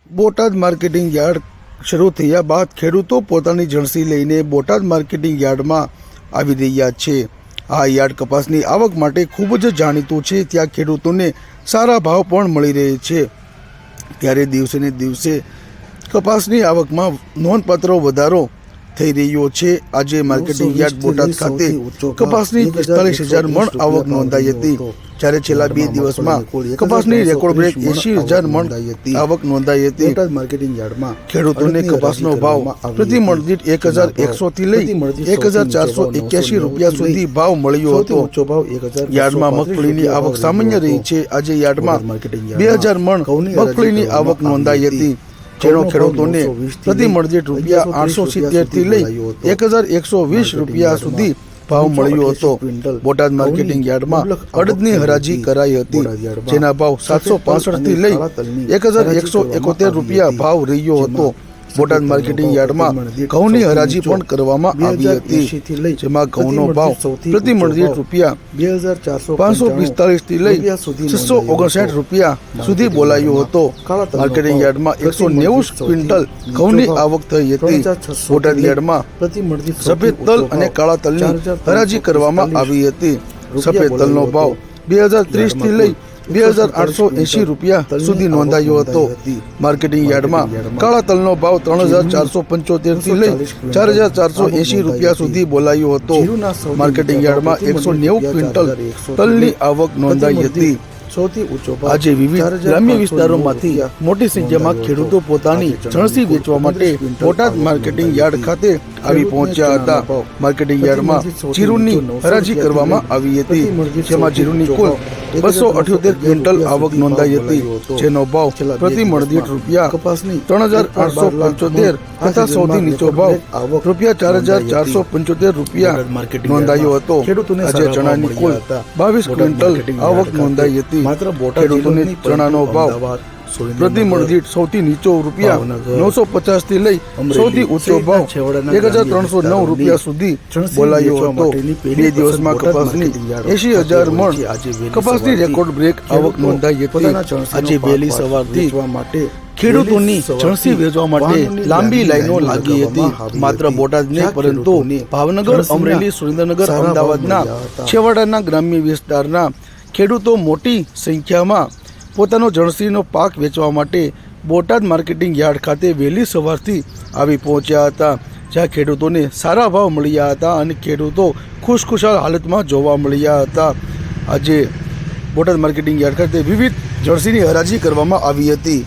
Botad marketing yard શરૂ થયા બાદ ખેડૂતો પોતાની જણસી લઈને બોટાદ માર્કેટિંગ યાર્ડમાં આવી રહ્યા છે। આ યાર્ડ કપાસની આવક માટે ખૂબ જ જાણીતું છે। ત્યાં ખેડૂતોને સારા ભાવ પણ મળી રહે છે। ત્યારે દિવસે ને દિવસે કપાસની આવકમાં નોંધપાત્ર વધારો થઈ રહ્યો છે। આજે માર્કેટિંગ યાર્ડ બોટાદ ખાતે કપાસની 45,000 મણ આવક નોંધાઈ હતી, જ્યારે છેલ્લા 2 દિવસમાં કપાસની રેકોર્ડ બ્રેક 80,000 મણ આવક નોંધાઈ હતી। બોટાદ માર્કેટિંગ યાર્ડમાં ખેડૂતોને કપાસનો ભાવ પ્રતિ મણ દીઠ 1,100 થી લઈ 1,481 રૂપિયા સુધી ભાવ મળ્યો હતો। યાર્ડમાં મગફળીની આવક સામાન્ય રહી છે। આજે યાર્ડમાં 2,000 મણ મગફળીની આવક નોંધાઈ હતી, જેનો ખેડૂતોને પ્રતિ મણ દીઠ રૂપિયા 870 થી લઈ 1,120 રૂપિયા સુધી ભાવ મળ્યો હતો। બોટાદ માર્કેટિંગ યાર્ડમાં અડદની હરાજી કરાઈ હતી, જેના ભાવ 765 થી લઈ 1,171 રૂપિયા ભાવ રહ્યો હતો। બોટાદ માર્કેટિંગ યાર્ડમાં ઘઉંની હરાજી પણ કરવામાં આવી હતી, જેમાં ઘઉંનો ભાવ પ્રતિ મણ દીઠ રૂપિયા 545 થી લઈ 659 રૂપિયા સુધી બોલાયો હતો। માર્કેટિંગ યાર્ડમાં 190 ક્વિન્ટલ ઘઉંની આવક થઈ હતી। બોટાદ યાર્ડમાં સફેદ તલ અને કાળા તલની હરાજી કરવામાં આવી હતી। સફેદ તલનો ભાવ 2,030 થી લઈ 2,880 રૂપિયા સુધી નોંધાયો હતો। માર્કેટિંગ યાર્ડમાં કાળા તલનો ભાવ 3,475 થી લઈ 4,480 રૂપિયા સુધી બોલાયો હતો। માર્કેટિંગ યાર્ડમાં 190 ક્વિન્ટલ તલની આવક નોંધાઈ હતી। આજે વિવિધ ગ્રામ્ય વિસ્તારોમાંથી મોટી સંખ્યામાં ખેડૂતો પોતાની જણસી વેચવા માટે બોટાદ માર્કેટિંગ યાર્ડ ખાતે આવી પહોંચ્યા હતા। માર્કેટિંગ યાર્ડમાં જીરુની હરાજી કરવામાં આવી હતી, જેમાં જીરુની કુલ 278 ક્વિન્ટલ આવક નોંધાઈ હતી, જેનો ભાવ પ્રતિ મણ દીઠ રૂપિયા 3,875 તથા સૌથી નીચો ભાવ રૂપિયા 4,475 રૂપિયા નોંધાયો હતો। આજે ચણાની કુલ 22 ક્વિન્ટલ આવક નોંધાઈ હતી। ખેડૂતોને ચણાનો ભાવ પ્રતિ મણ દીઠ સૌથી નીચો રૂપિયા 950 થી લઈ સૌથી ઊંચો ભાવ 1,309 રૂપિયા સુધી બોલાયો હતો। 2 દિવસમાં કપાસની 80,000 મણ કપાસની રેકોર્ડ બ્રેક આવક નોંધાઈ હતી। આજે વહેલી સવારથી ખેડૂતોની જણસી વેચવા માટે લાંબી લાઈનો લાગી હતી। માત્ર બોટાદ નહીં, પરંતુ ભાવનગર, અમરેલી, સુરેન્દ્રનગર, અમદાવાદના છેવાડાના ગ્રામ્ય વિસ્તારના ખેડૂતો મોટી સંખ્યામાં પોતાનો જણસીનો પાક વેચવા માટે બોટાદ માર્કેટિંગ યાર્ડ ખાતે વહેલી સવારથી આવી પહોંચ્યા હતા, જ્યાં ખેડૂતોને સારા ભાવ મળ્યા હતા અને ખેડૂતો ખુશખુશાલ હાલતમાં જોવા મળ્યા હતા। આજે બોટાદ માર્કેટિંગ યાર્ડ ખાતે વિવિધ જણસીની હરાજી કરવામાં આવી હતી।